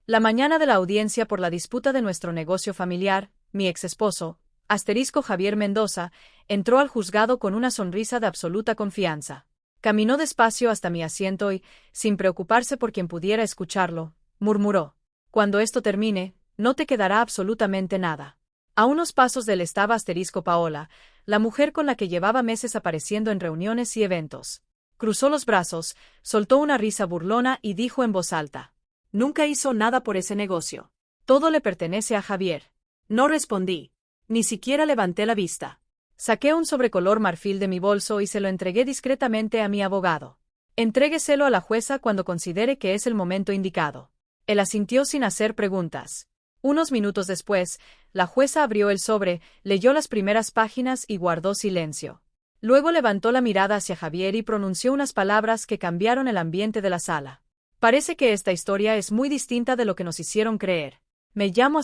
La mañana de la audiencia por la disputa de nuestro negocio familiar, mi ex esposo, Javier Mendoza, entró al juzgado con una sonrisa de absoluta confianza. Caminó despacio hasta mi asiento y, sin preocuparse por quien pudiera escucharlo, murmuró: «Cuando esto termine, no te quedará absolutamente nada». A unos pasos de él estaba Paola, la mujer con la que llevaba meses apareciendo en reuniones y eventos. Cruzó los brazos, soltó una risa burlona y dijo en voz alta: «Nunca hizo nada por ese negocio. Todo le pertenece a Javier». No respondí. Ni siquiera levanté la vista. Saqué un sobre color marfil de mi bolso y se lo entregué discretamente a mi abogado. «Entrégueselo a la jueza cuando considere que es el momento indicado». Él asintió sin hacer preguntas. Unos minutos después, la jueza abrió el sobre, leyó las primeras páginas y guardó silencio. Luego levantó la mirada hacia Javier y pronunció unas palabras que cambiaron el ambiente de la sala. «Parece que esta historia es muy distinta de lo que nos hicieron creer. Me llamo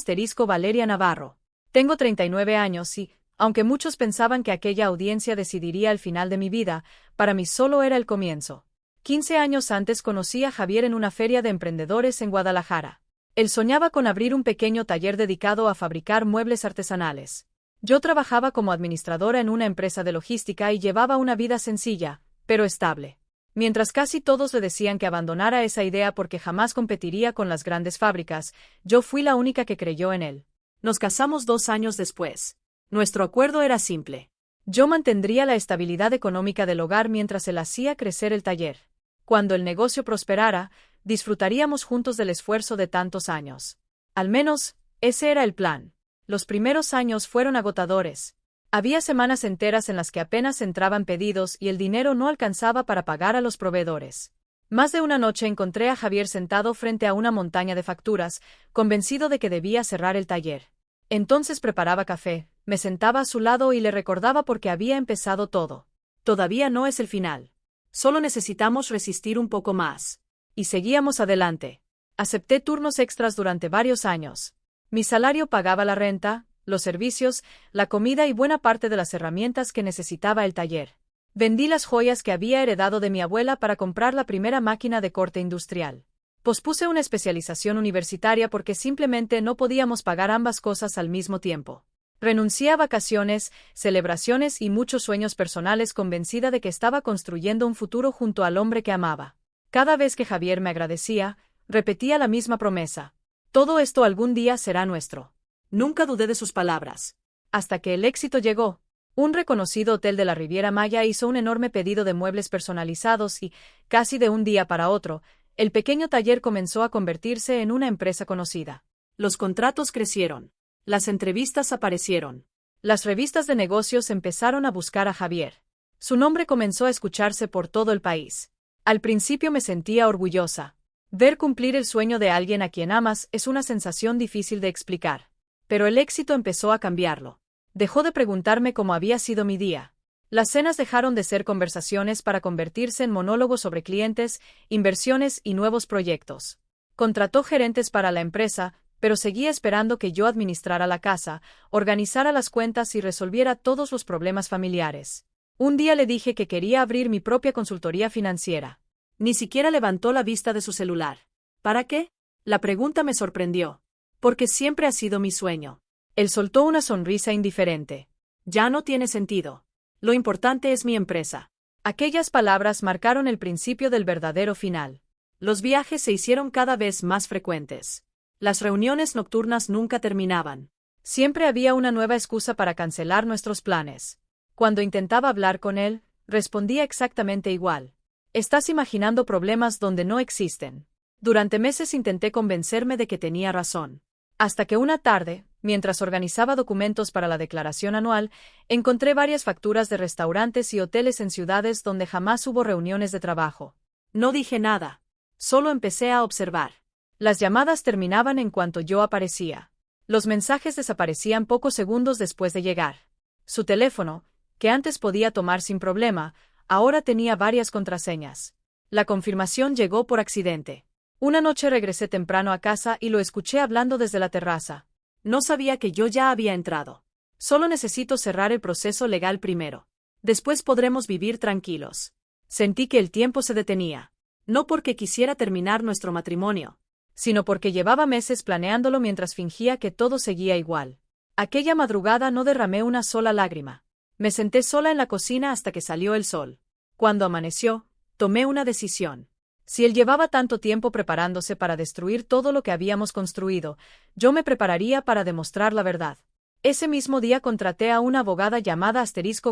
Valeria Navarro. Tengo 39 años y, aunque muchos pensaban que aquella audiencia decidiría el final de mi vida, para mí solo era el comienzo. 15 años antes conocí a Javier en una feria de emprendedores en Guadalajara. Él soñaba con abrir un pequeño taller dedicado a fabricar muebles artesanales. Yo trabajaba como administradora en una empresa de logística y llevaba una vida sencilla, pero estable. Mientras casi todos le decían que abandonara esa idea porque jamás competiría con las grandes fábricas, yo fui la única que creyó en él. Nos casamos 2 años después. Nuestro acuerdo era simple. Yo mantendría la estabilidad económica del hogar mientras él hacía crecer el taller. Cuando el negocio prosperara, disfrutaríamos juntos del esfuerzo de tantos años. Al menos, ese era el plan. Los primeros años fueron agotadores. Había semanas enteras en las que apenas entraban pedidos y el dinero no alcanzaba para pagar a los proveedores. Más de una noche encontré a Javier sentado frente a una montaña de facturas, convencido de que debía cerrar el taller. Entonces preparaba café, me sentaba a su lado y le recordaba por qué había empezado todo. Todavía no es el final. Solo necesitamos resistir un poco más. Y seguíamos adelante. Acepté turnos extras durante varios años. Mi salario pagaba la renta, los servicios, la comida y buena parte de las herramientas que necesitaba el taller. Vendí las joyas que había heredado de mi abuela para comprar la primera máquina de corte industrial. Pospuse una especialización universitaria porque simplemente no podíamos pagar ambas cosas al mismo tiempo. Renuncié a vacaciones, celebraciones y muchos sueños personales convencida de que estaba construyendo un futuro junto al hombre que amaba. Cada vez que Javier me agradecía, repetía la misma promesa: «Todo esto algún día será nuestro». Nunca dudé de sus palabras. Hasta que el éxito llegó. Un reconocido hotel de la Riviera Maya hizo un enorme pedido de muebles personalizados y, casi de un día para otro, el pequeño taller comenzó a convertirse en una empresa conocida. Los contratos crecieron. Las entrevistas aparecieron. Las revistas de negocios empezaron a buscar a Javier. Su nombre comenzó a escucharse por todo el país. Al principio me sentía orgullosa. Ver cumplir el sueño de alguien a quien amas es una sensación difícil de explicar. Pero el éxito empezó a cambiarlo. Dejó de preguntarme cómo había sido mi día. Las cenas dejaron de ser conversaciones para convertirse en monólogos sobre clientes, inversiones y nuevos proyectos. Contrató gerentes para la empresa, pero seguía esperando que yo administrara la casa, organizara las cuentas y resolviera todos los problemas familiares. Un día le dije que quería abrir mi propia consultoría financiera. Ni siquiera levantó la vista de su celular. ¿Para qué? La pregunta me sorprendió. Porque siempre ha sido mi sueño. Él soltó una sonrisa indiferente. Ya no tiene sentido. Lo importante es mi empresa. Aquellas palabras marcaron el principio del verdadero final. Los viajes se hicieron cada vez más frecuentes. Las reuniones nocturnas nunca terminaban. Siempre había una nueva excusa para cancelar nuestros planes. Cuando intentaba hablar con él, respondía exactamente igual. «Estás imaginando problemas donde no existen». Durante meses intenté convencerme de que tenía razón. Hasta que una tarde, mientras organizaba documentos para la declaración anual, encontré varias facturas de restaurantes y hoteles en ciudades donde jamás hubo reuniones de trabajo. No dije nada. Solo empecé a observar. Las llamadas terminaban en cuanto yo aparecía. Los mensajes desaparecían pocos segundos después de llegar. Su teléfono, que antes podía tomar sin problema, ahora tenía varias contraseñas. La confirmación llegó por accidente. Una noche regresé temprano a casa y lo escuché hablando desde la terraza. No sabía que yo ya había entrado. Solo necesito cerrar el proceso legal primero. Después podremos vivir tranquilos. Sentí que el tiempo se detenía. No porque quisiera terminar nuestro matrimonio, sino porque llevaba meses planeándolo mientras fingía que todo seguía igual. Aquella madrugada no derramé una sola lágrima. Me senté sola en la cocina hasta que salió el sol. Cuando amaneció, tomé una decisión. Si él llevaba tanto tiempo preparándose para destruir todo lo que habíamos construido, yo me prepararía para demostrar la verdad. Ese mismo día contraté a una abogada llamada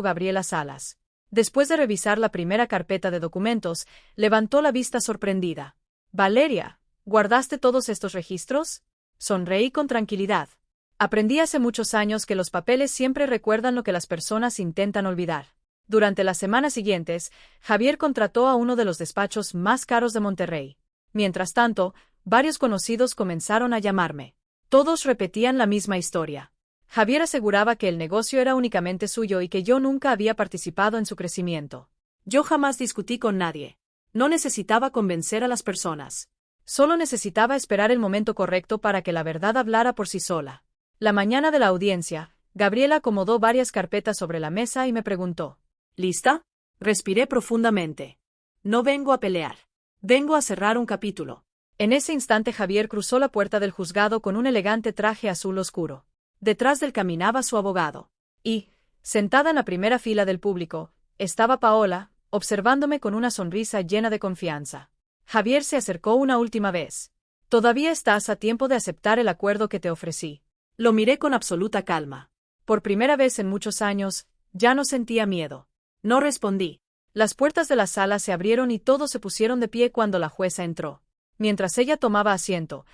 Gabriela Salas. Después de revisar la primera carpeta de documentos, levantó la vista sorprendida. «Valeria, ¿guardaste todos estos registros?» Sonreí con tranquilidad. Aprendí hace muchos años que los papeles siempre recuerdan lo que las personas intentan olvidar. Durante las semanas siguientes, Javier contrató a uno de los despachos más caros de Monterrey. Mientras tanto, varios conocidos comenzaron a llamarme. Todos repetían la misma historia. Javier aseguraba que el negocio era únicamente suyo y que yo nunca había participado en su crecimiento. Yo jamás discutí con nadie. No necesitaba convencer a las personas. Solo necesitaba esperar el momento correcto para que la verdad hablara por sí sola. La mañana de la audiencia, Gabriela acomodó varias carpetas sobre la mesa y me preguntó: ¿lista? Respiré profundamente. No vengo a pelear. Vengo a cerrar un capítulo. En ese instante Javier cruzó la puerta del juzgado con un elegante traje azul oscuro. Detrás de él caminaba su abogado. Y, sentada en la primera fila del público, estaba Paola, observándome con una sonrisa llena de confianza. Javier se acercó una última vez. «Todavía estás a tiempo de aceptar el acuerdo que te ofrecí». Lo miré con absoluta calma. Por primera vez en muchos años, ya no sentía miedo. No respondí. Las puertas de la sala se abrieron y todos se pusieron de pie cuando la jueza entró. Mientras ella tomaba asiento,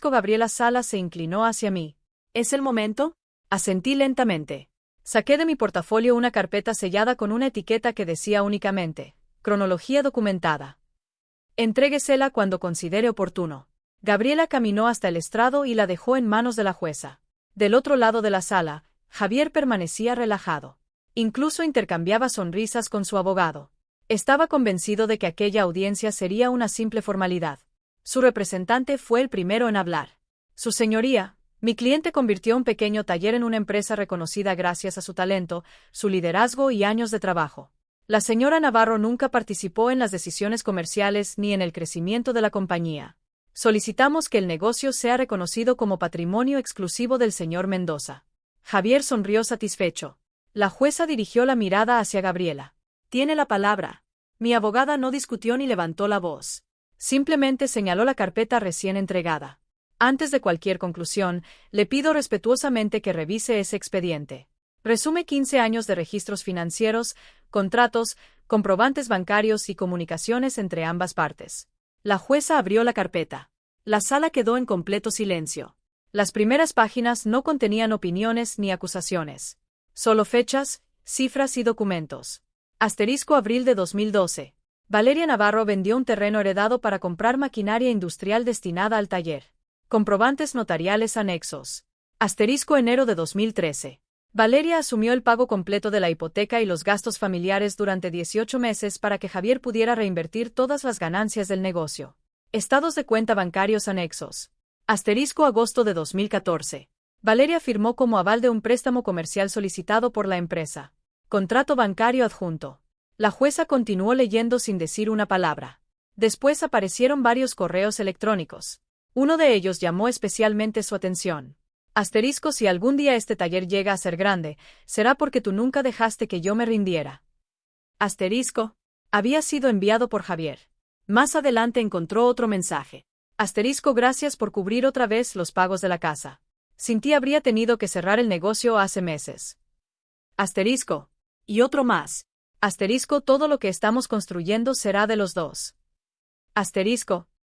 Gabriela Salas se inclinó hacia mí. «¿Es el momento?» Asentí lentamente. Saqué de mi portafolio una carpeta sellada con una etiqueta que decía únicamente: «Cronología documentada. Entréguesela cuando considere oportuno». Gabriela caminó hasta el estrado y la dejó en manos de la jueza. Del otro lado de la sala, Javier permanecía relajado. Incluso intercambiaba sonrisas con su abogado. Estaba convencido de que aquella audiencia sería una simple formalidad. Su representante fue el primero en hablar. «Su señoría, mi cliente convirtió un pequeño taller en una empresa reconocida gracias a su talento, su liderazgo y años de trabajo. La señora Navarro nunca participó en las decisiones comerciales ni en el crecimiento de la compañía. Solicitamos que el negocio sea reconocido como patrimonio exclusivo del señor Mendoza». Javier sonrió satisfecho. La jueza dirigió la mirada hacia Gabriela. «Tiene la palabra». Mi abogada no discutió ni levantó la voz. Simplemente señaló la carpeta recién entregada. «Antes de cualquier conclusión, le pido respetuosamente que revise ese expediente. Resume 15 años de registros financieros, contratos, comprobantes bancarios y comunicaciones entre ambas partes». La jueza abrió la carpeta. La sala quedó en completo silencio. Las primeras páginas no contenían opiniones ni acusaciones. Solo fechas, cifras y documentos. Abril de 2012. Valeria Navarro vendió un terreno heredado para comprar maquinaria industrial destinada al taller. Comprobantes notariales anexos. Enero de 2013. Valeria asumió el pago completo de la hipoteca y los gastos familiares durante 18 meses para que Javier pudiera reinvertir todas las ganancias del negocio. Estados de cuenta bancarios anexos. Agosto de 2014. Valeria firmó como aval de un préstamo comercial solicitado por la empresa. Contrato bancario adjunto. La jueza continuó leyendo sin decir una palabra. Después aparecieron varios correos electrónicos. Uno de ellos llamó especialmente su atención. Si algún día este taller llega a ser grande, será porque tú nunca dejaste que yo me rindiera. Había sido enviado por Javier. Más adelante encontró otro mensaje. Gracias por cubrir otra vez los pagos de la casa. Sin ti habría tenido que cerrar el negocio hace meses. Y otro más. Todo lo que estamos construyendo será de los dos.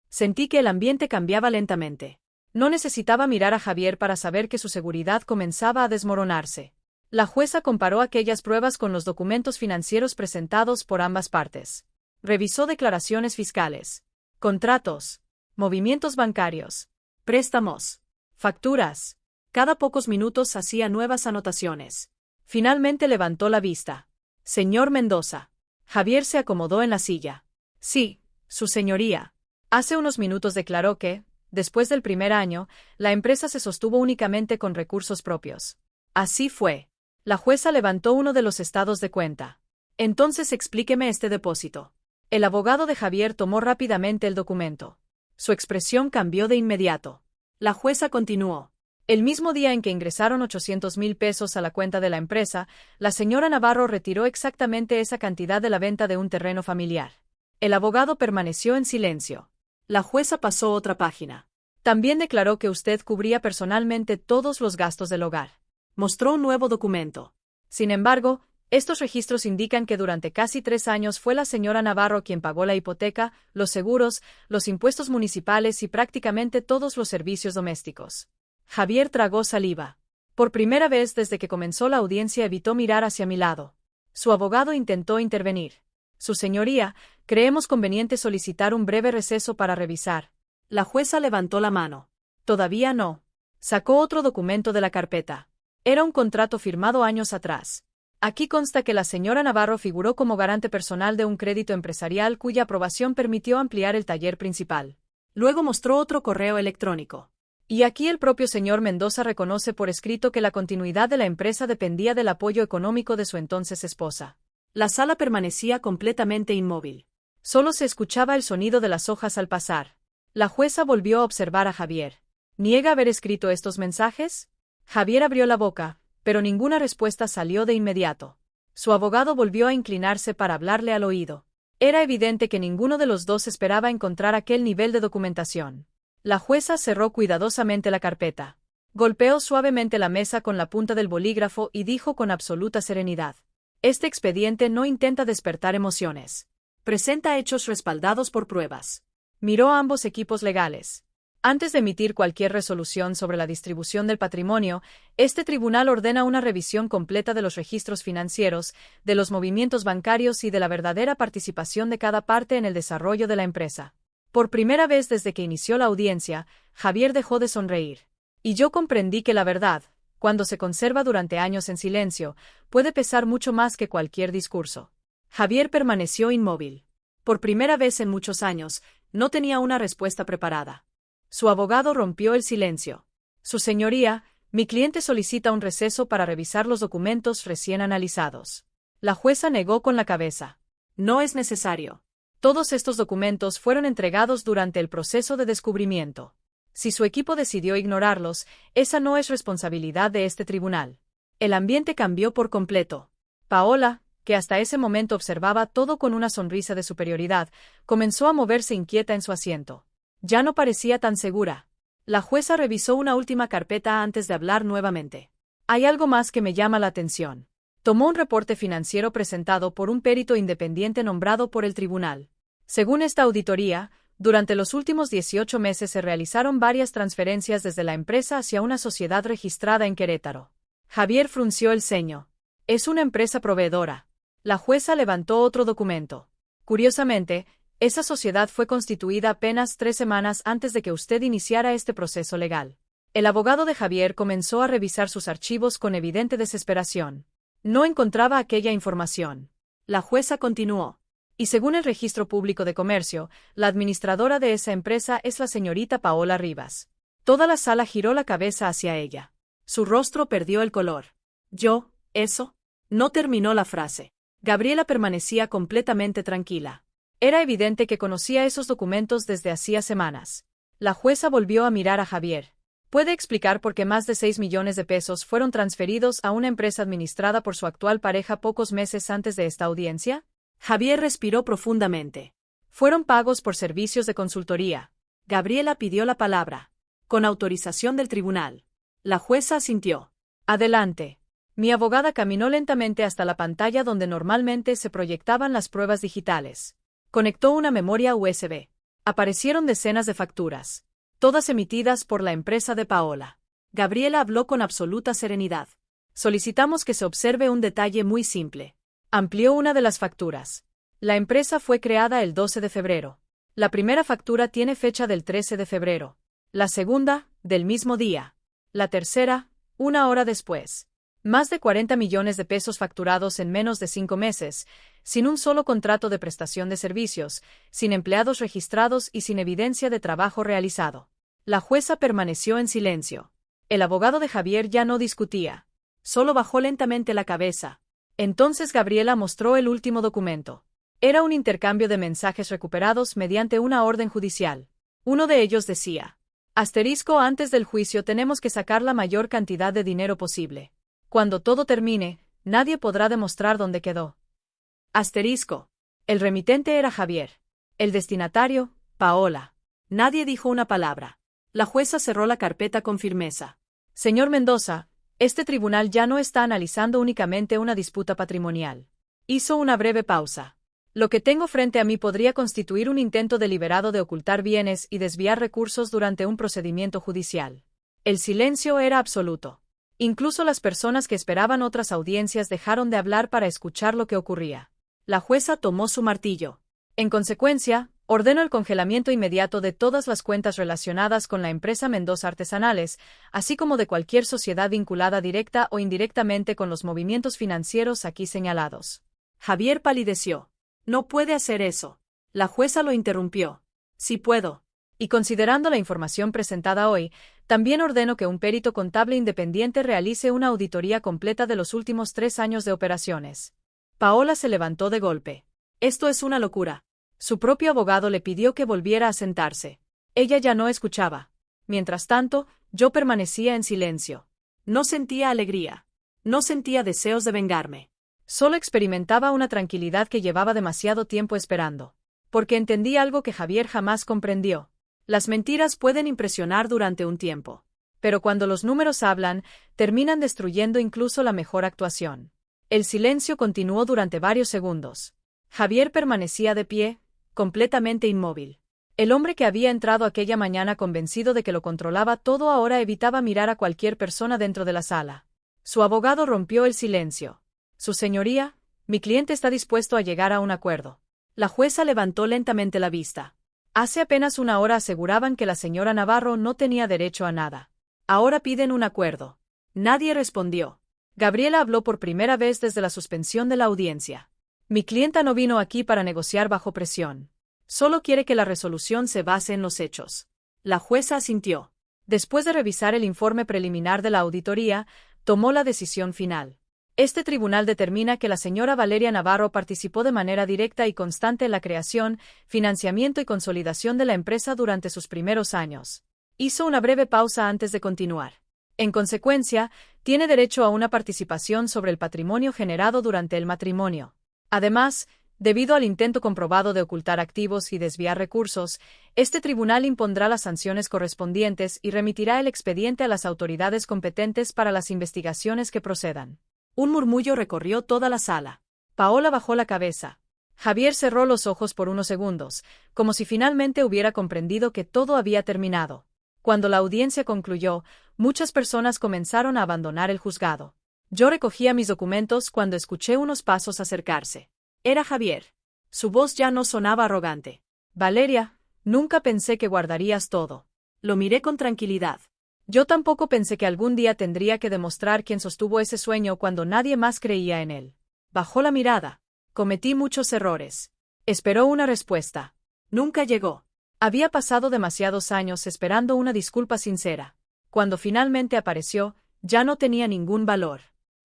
Sentí que el ambiente cambiaba lentamente. No necesitaba mirar a Javier para saber que su seguridad comenzaba a desmoronarse. La jueza comparó aquellas pruebas con los documentos financieros presentados por ambas partes. Revisó declaraciones fiscales, contratos, movimientos bancarios, préstamos, facturas. Cada pocos minutos hacía nuevas anotaciones. Finalmente levantó la vista. «Señor Mendoza». Javier se acomodó en la silla. «Sí, su señoría». Hace unos minutos declaró que, después del primer año, la empresa se sostuvo únicamente con recursos propios. Así fue. La jueza levantó uno de los estados de cuenta. «Entonces explíqueme este depósito». El abogado de Javier tomó rápidamente el documento. Su expresión cambió de inmediato. La jueza continuó. El mismo día en que ingresaron 800,000 pesos a la cuenta de la empresa, la señora Navarro retiró exactamente esa cantidad de la venta de un terreno familiar. El abogado permaneció en silencio. La jueza pasó otra página. También declaró que usted cubría personalmente todos los gastos del hogar. Mostró un nuevo documento. Sin embargo, estos registros indican que durante casi 3 años fue la señora Navarro quien pagó la hipoteca, los seguros, los impuestos municipales y prácticamente todos los servicios domésticos. Javier tragó saliva. Por primera vez desde que comenzó la audiencia evitó mirar hacia mi lado. Su abogado intentó intervenir. Su señoría, creemos conveniente solicitar un breve receso para revisar. La jueza levantó la mano. Todavía no. Sacó otro documento de la carpeta. Era un contrato firmado años atrás. Aquí consta que la señora Navarro figuró como garante personal de un crédito empresarial cuya aprobación permitió ampliar el taller principal. Luego mostró otro correo electrónico. Y aquí el propio señor Mendoza reconoce por escrito que la continuidad de la empresa dependía del apoyo económico de su entonces esposa. La sala permanecía completamente inmóvil. Solo se escuchaba el sonido de las hojas al pasar. La jueza volvió a observar a Javier. ¿Niega haber escrito estos mensajes? Javier abrió la boca, pero ninguna respuesta salió de inmediato. Su abogado volvió a inclinarse para hablarle al oído. Era evidente que ninguno de los dos esperaba encontrar aquel nivel de documentación. La jueza cerró cuidadosamente la carpeta. Golpeó suavemente la mesa con la punta del bolígrafo y dijo con absoluta serenidad: Este expediente no intenta despertar emociones. Presenta hechos respaldados por pruebas. Miró a ambos equipos legales. Antes de emitir cualquier resolución sobre la distribución del patrimonio, este tribunal ordena una revisión completa de los registros financieros, de los movimientos bancarios y de la verdadera participación de cada parte en el desarrollo de la empresa. Por primera vez desde que inició la audiencia, Javier dejó de sonreír. Y yo comprendí que la verdad, cuando se conserva durante años en silencio, puede pesar mucho más que cualquier discurso. Javier permaneció inmóvil. Por primera vez en muchos años, no tenía una respuesta preparada. Su abogado rompió el silencio. Su señoría, mi cliente solicita un receso para revisar los documentos recién analizados. La jueza negó con la cabeza. No es necesario. Todos estos documentos fueron entregados durante el proceso de descubrimiento. Si su equipo decidió ignorarlos, esa no es responsabilidad de este tribunal. El ambiente cambió por completo. Paola, que hasta ese momento observaba todo con una sonrisa de superioridad, comenzó a moverse inquieta en su asiento. Ya no parecía tan segura. La jueza revisó una última carpeta antes de hablar nuevamente. Hay algo más que me llama la atención. Tomó un reporte financiero presentado por un perito independiente nombrado por el tribunal. Según esta auditoría, durante los últimos 18 meses se realizaron varias transferencias desde la empresa hacia una sociedad registrada en Querétaro. Javier frunció el ceño. Es una empresa proveedora. La jueza levantó otro documento. Curiosamente, esa sociedad fue constituida apenas 3 semanas antes de que usted iniciara este proceso legal. El abogado de Javier comenzó a revisar sus archivos con evidente desesperación. No encontraba aquella información. La jueza continuó. Y según el Registro Público de Comercio, la administradora de esa empresa es la señorita Paola Rivas. Toda la sala giró la cabeza hacia ella. Su rostro perdió el color. ¿Yo? ¿Eso? No terminó la frase. Gabriela permanecía completamente tranquila. Era evidente que conocía esos documentos desde hacía semanas. La jueza volvió a mirar a Javier. ¿Puede explicar por qué más de 6 millones de pesos fueron transferidos a una empresa administrada por su actual pareja pocos meses antes de esta audiencia? Javier respiró profundamente. Fueron pagos por servicios de consultoría. Gabriela pidió la palabra. Con autorización del tribunal. La jueza asintió. Adelante. Mi abogada caminó lentamente hasta la pantalla donde normalmente se proyectaban las pruebas digitales. Conectó una memoria USB. Aparecieron decenas de facturas, todas emitidas por la empresa de Paola. Gabriela habló con absoluta serenidad. Solicitamos que se observe un detalle muy simple. Amplió una de las facturas. La empresa fue creada el 12 de febrero. La primera factura tiene fecha del 13 de febrero. La segunda, del mismo día. La tercera, 1 hora después. Más de 40 millones de pesos facturados en menos de 5 meses, sin un solo contrato de prestación de servicios, sin empleados registrados y sin evidencia de trabajo realizado. La jueza permaneció en silencio. El abogado de Javier ya no discutía. Solo bajó lentamente la cabeza. Entonces Gabriela mostró el último documento. Era un intercambio de mensajes recuperados mediante una orden judicial. Uno de ellos decía: asterisco, antes del juicio tenemos que sacar la mayor cantidad de dinero posible. Cuando todo termine, nadie podrá demostrar dónde quedó. Asterisco. El remitente era Javier. El destinatario, Paola. Nadie dijo una palabra. La jueza cerró la carpeta con firmeza. Señor Mendoza, este tribunal ya no está analizando únicamente una disputa patrimonial. Hizo una breve pausa. Lo que tengo frente a mí podría constituir un intento deliberado de ocultar bienes y desviar recursos durante un procedimiento judicial. El silencio era absoluto. Incluso las personas que esperaban otras audiencias dejaron de hablar para escuchar lo que ocurría. La jueza tomó su martillo. En consecuencia, ordenó el congelamiento inmediato de todas las cuentas relacionadas con la empresa Mendoza Artesanales, así como de cualquier sociedad vinculada directa o indirectamente con los movimientos financieros aquí señalados. Javier palideció. No puede hacer eso. La jueza lo interrumpió. Sí puedo. Y considerando la información presentada hoy, también ordeno que un perito contable independiente realice una auditoría completa de los últimos 3 años de operaciones. Paola se levantó de golpe. Esto es una locura. Su propio abogado le pidió que volviera a sentarse. Ella ya no escuchaba. Mientras tanto, yo permanecía en silencio. No sentía alegría. No sentía deseos de vengarme. Solo experimentaba una tranquilidad que llevaba demasiado tiempo esperando. Porque entendí algo que Javier jamás comprendió. Las mentiras pueden impresionar durante un tiempo. Pero cuando los números hablan, terminan destruyendo incluso la mejor actuación. El silencio continuó durante varios segundos. Javier permanecía de pie, completamente inmóvil. El hombre que había entrado aquella mañana convencido de que lo controlaba todo ahora evitaba mirar a cualquier persona dentro de la sala. Su abogado rompió el silencio. Su señoría, mi cliente está dispuesto a llegar a un acuerdo. La jueza levantó lentamente la vista. Hace apenas una hora aseguraban que la señora Navarro no tenía derecho a nada. Ahora piden un acuerdo. Nadie respondió. Gabriela habló por primera vez desde la suspensión de la audiencia. Mi clienta no vino aquí para negociar bajo presión. Solo quiere que la resolución se base en los hechos. La jueza asintió. Después de revisar el informe preliminar de la auditoría, tomó la decisión final. Este tribunal determina que la señora Valeria Navarro participó de manera directa y constante en la creación, financiamiento y consolidación de la empresa durante sus primeros años. Hizo una breve pausa antes de continuar. En consecuencia, tiene derecho a una participación sobre el patrimonio generado durante el matrimonio. Además, debido al intento comprobado de ocultar activos y desviar recursos, este tribunal impondrá las sanciones correspondientes y remitirá el expediente a las autoridades competentes para las investigaciones que procedan. Un murmullo recorrió toda la sala. Paola bajó la cabeza. Javier cerró los ojos por unos segundos, como si finalmente hubiera comprendido que todo había terminado. Cuando la audiencia concluyó, muchas personas comenzaron a abandonar el juzgado. Yo recogía mis documentos cuando escuché unos pasos acercarse. Era Javier. Su voz ya no sonaba arrogante. Valeria, nunca pensé que guardarías todo. Lo miré con tranquilidad. Yo tampoco pensé que algún día tendría que demostrar quién sostuvo ese sueño cuando nadie más creía en él. Bajó la mirada. Cometí muchos errores. Esperó una respuesta. Nunca llegó. Había pasado demasiados años esperando una disculpa sincera. Cuando finalmente apareció, ya no tenía ningún valor.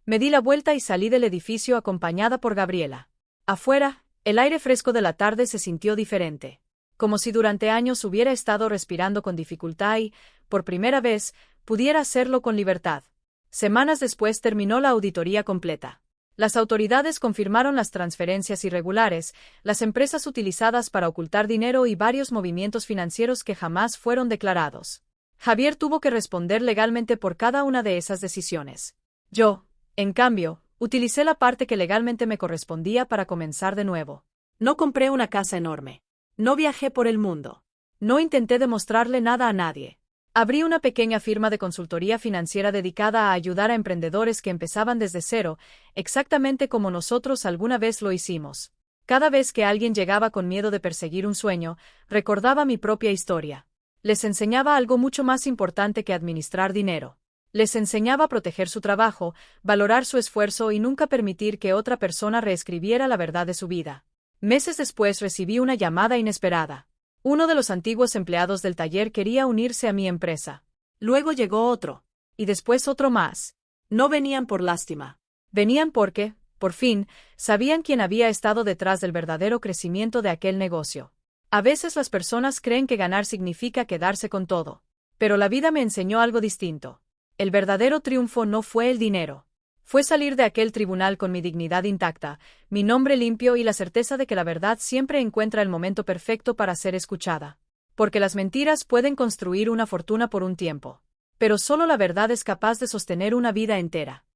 Me di la vuelta y salí del edificio acompañada por Gabriela. Afuera, el aire fresco de la tarde se sintió diferente. Como si durante años hubiera estado respirando con dificultad y, por primera vez, pudiera hacerlo con libertad. Semanas después terminó la auditoría completa. Las autoridades confirmaron las transferencias irregulares, las empresas utilizadas para ocultar dinero y varios movimientos financieros que jamás fueron declarados. Javier tuvo que responder legalmente por cada una de esas decisiones. Yo, en cambio, utilicé la parte que legalmente me correspondía para comenzar de nuevo. No compré una casa enorme. No viajé por el mundo. No intenté demostrarle nada a nadie. Abrí una pequeña firma de consultoría financiera dedicada a ayudar a emprendedores que empezaban desde cero, exactamente como nosotros alguna vez lo hicimos. Cada vez que alguien llegaba con miedo de perseguir un sueño, recordaba mi propia historia. Les enseñaba algo mucho más importante que administrar dinero. Les enseñaba a proteger su trabajo, valorar su esfuerzo y nunca permitir que otra persona reescribiera la verdad de su vida. Meses después recibí una llamada inesperada. Uno de los antiguos empleados del taller quería unirse a mi empresa. Luego llegó otro. Y después otro más. No venían por lástima. Venían porque, por fin, sabían quién había estado detrás del verdadero crecimiento de aquel negocio. A veces las personas creen que ganar significa quedarse con todo. Pero la vida me enseñó algo distinto. El verdadero triunfo no fue el dinero. Fue salir de aquel tribunal con mi dignidad intacta, mi nombre limpio y la certeza de que la verdad siempre encuentra el momento perfecto para ser escuchada. Porque las mentiras pueden construir una fortuna por un tiempo. Pero solo la verdad es capaz de sostener una vida entera.